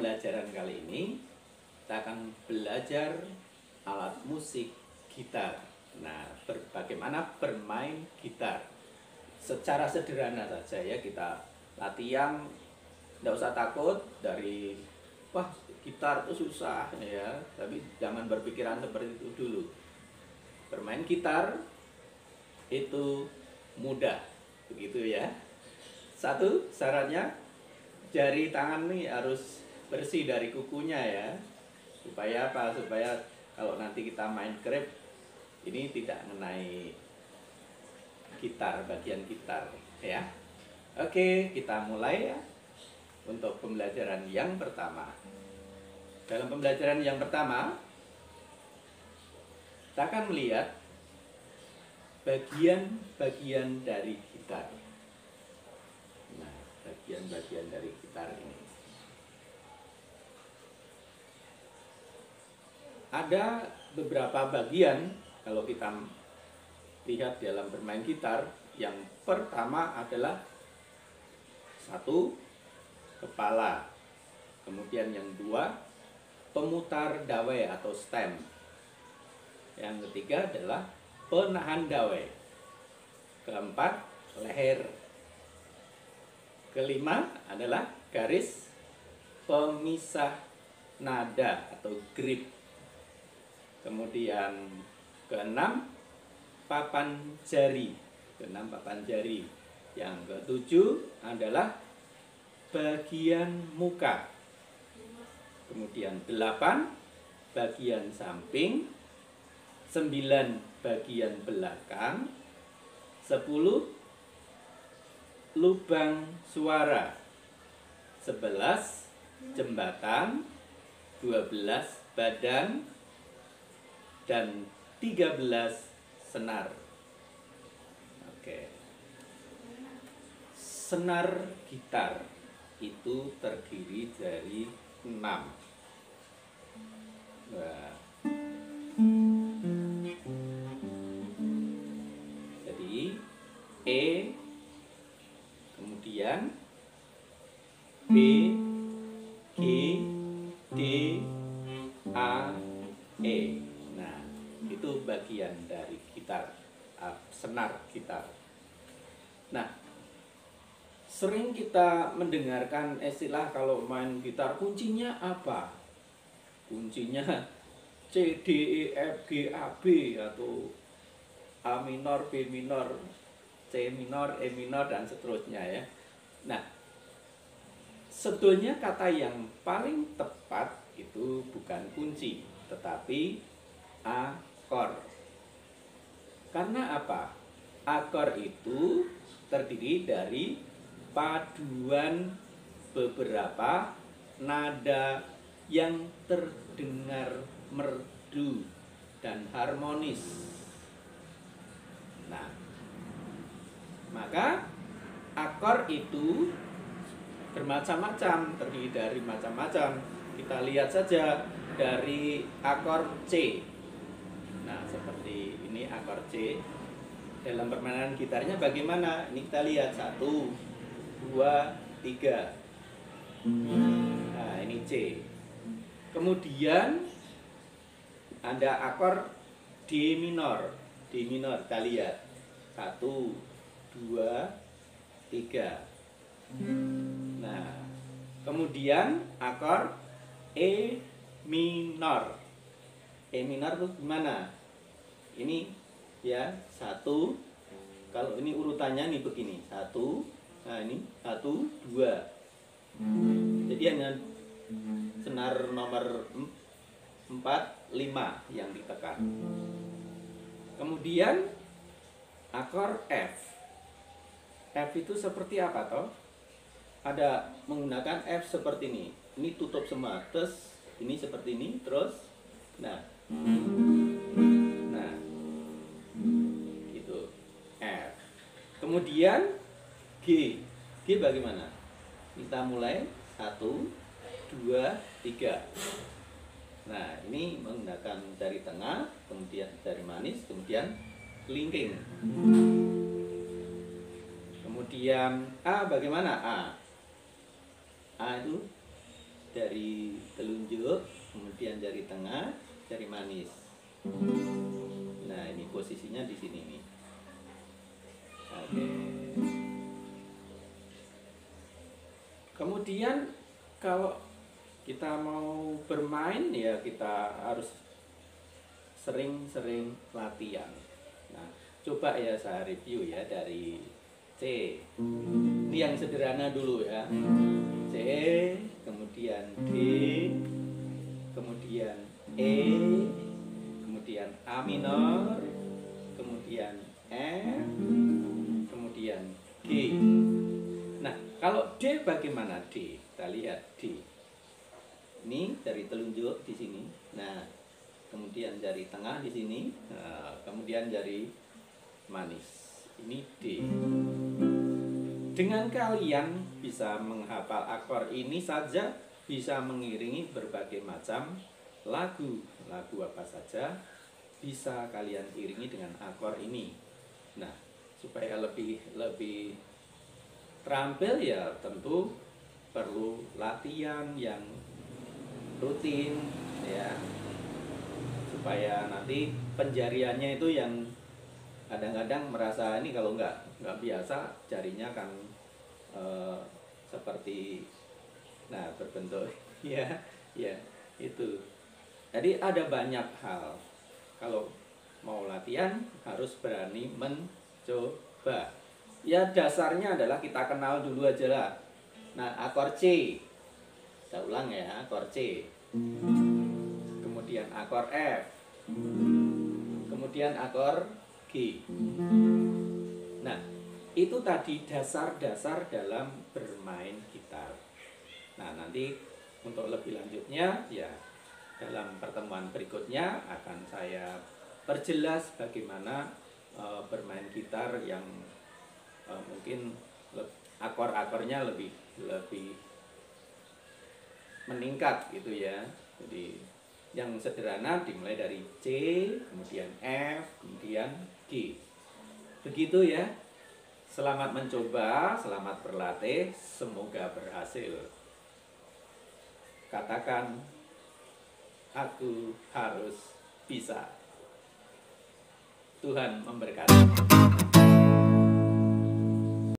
pembelajaran kali ini kita akan belajar alat musik gitar. Nah, bagaimana bermain gitar secara sederhana saja ya, kita latihan. Tidak usah takut dari wah gitar itu susah ya, tapi jangan berpikiran seperti itu dulu. Bermain gitar itu mudah, begitu ya. Satu syaratnya, jari tangan nih harus bersih dari kukunya ya. Supaya apa? Supaya kalau nanti kita main grip ini tidak mengenai gitar, bagian gitar ya. Oke, kita mulai ya untuk pembelajaran yang pertama. Dalam pembelajaran yang pertama, kita akan melihat bagian-bagian dari gitar. Nah, bagian-bagian dari gitar ini. Ada beberapa bagian kalau kita lihat dalam bermain gitar. Yang pertama adalah satu, kepala. Kemudian yang dua, pemutar dawai atau stem. Yang ketiga adalah penahan dawai. Keempat, leher. Kelima adalah garis pemisah nada atau grip. Kemudian keenam, papan jari. Keenam, papan jari. Yang ketujuh adalah bagian muka. Kemudian 8 bagian samping, 9 bagian belakang, 10 lubang suara, 11 jembatan, 12 badan, dan 13 senar. Oke. Senar gitar itu terdiri dari 6. Nah, jadi E, kemudian B, G, D, A, E. Nah, itu bagian dari gitar, senar gitar. Nah, sering kita mendengarkan istilah kalau main gitar, kuncinya apa? Kuncinya C, D, E, F, G, A, B, atau A minor, B minor, C minor, E minor, dan seterusnya ya. Nah, sebetulnya kata yang paling tepat itu bukan kunci, tetapi akor. Karena apa? Akor itu terdiri dari paduan beberapa nada yang terdengar merdu dan harmonis. Nah, maka akor itu bermacam-macam, terdiri dari macam-macam. Kita lihat saja dari akor C. Nah, seperti ini akor C. Dalam permainan gitarnya bagaimana? Ini kita lihat 1, 2, 3. Nah, ini C. Kemudian ada akor D minor. D minor kita lihat 1, 2, 3. Nah, kemudian akor E minor. E minor itu gimana? Ini ya 1. Kalau ini urutannya nih begini 1. Nah ini 1, 2. Jadi hanya senar nomor 4, 5 yang ditekan. Kemudian akor F. F itu seperti apa toh? Ada menggunakan F seperti ini. Ini tutup semua. Terus ini seperti ini. Terus nah gitu F. Kemudian G. G bagaimana? Kita mulai 1, 2, 3. Nah, ini menggunakan jari tengah, kemudian jari manis, kemudian kelingking. Kemudian A bagaimana? A itu jari telunjuk, kemudian jari tengah, jari manis. Nah, ini posisinya di sini nih. Oke. Kemudian kalau kita mau bermain ya kita harus sering-sering latihan. Nah, coba ya saya review ya dari C. Ini yang sederhana dulu ya. C, kemudian D, kemudian E, kemudian A minor, kemudian F, kemudian G. Nah, kalau D bagaimana D? Kita lihat D. Ini jari telunjuk di sini. Nah, kemudian jari tengah di sini. Nah, kemudian jari manis. Ini D. Dengan kalian bisa menghafal akor ini saja bisa mengiringi berbagai macam lagu. Lagu apa saja bisa kalian iringi dengan akor ini. Nah, supaya lebih terampil ya tentu perlu latihan yang rutin ya, supaya nanti penjariannya itu yang kadang-kadang merasa ini kalau nggak biasa jarinya kan seperti berbentuk ya itu. Jadi ada banyak hal kalau mau latihan harus berani mencoba. Ya dasarnya adalah kita kenal dulu aja lah. Nah, akor C. Saya ulang ya, akor C. Kemudian akor F. Kemudian akor G. Nah, itu tadi dasar-dasar dalam bermain gitar. Nah, nanti untuk lebih lanjutnya ya dalam pertemuan berikutnya akan saya perjelas bagaimana bermain gitar yang mungkin akor-akornya lebih meningkat gitu ya. Jadi yang sederhana dimulai dari C, kemudian F, kemudian G. Begitu ya. Selamat mencoba, selamat berlatih, semoga berhasil. Katakan, aku harus bisa. Tuhan memberkati.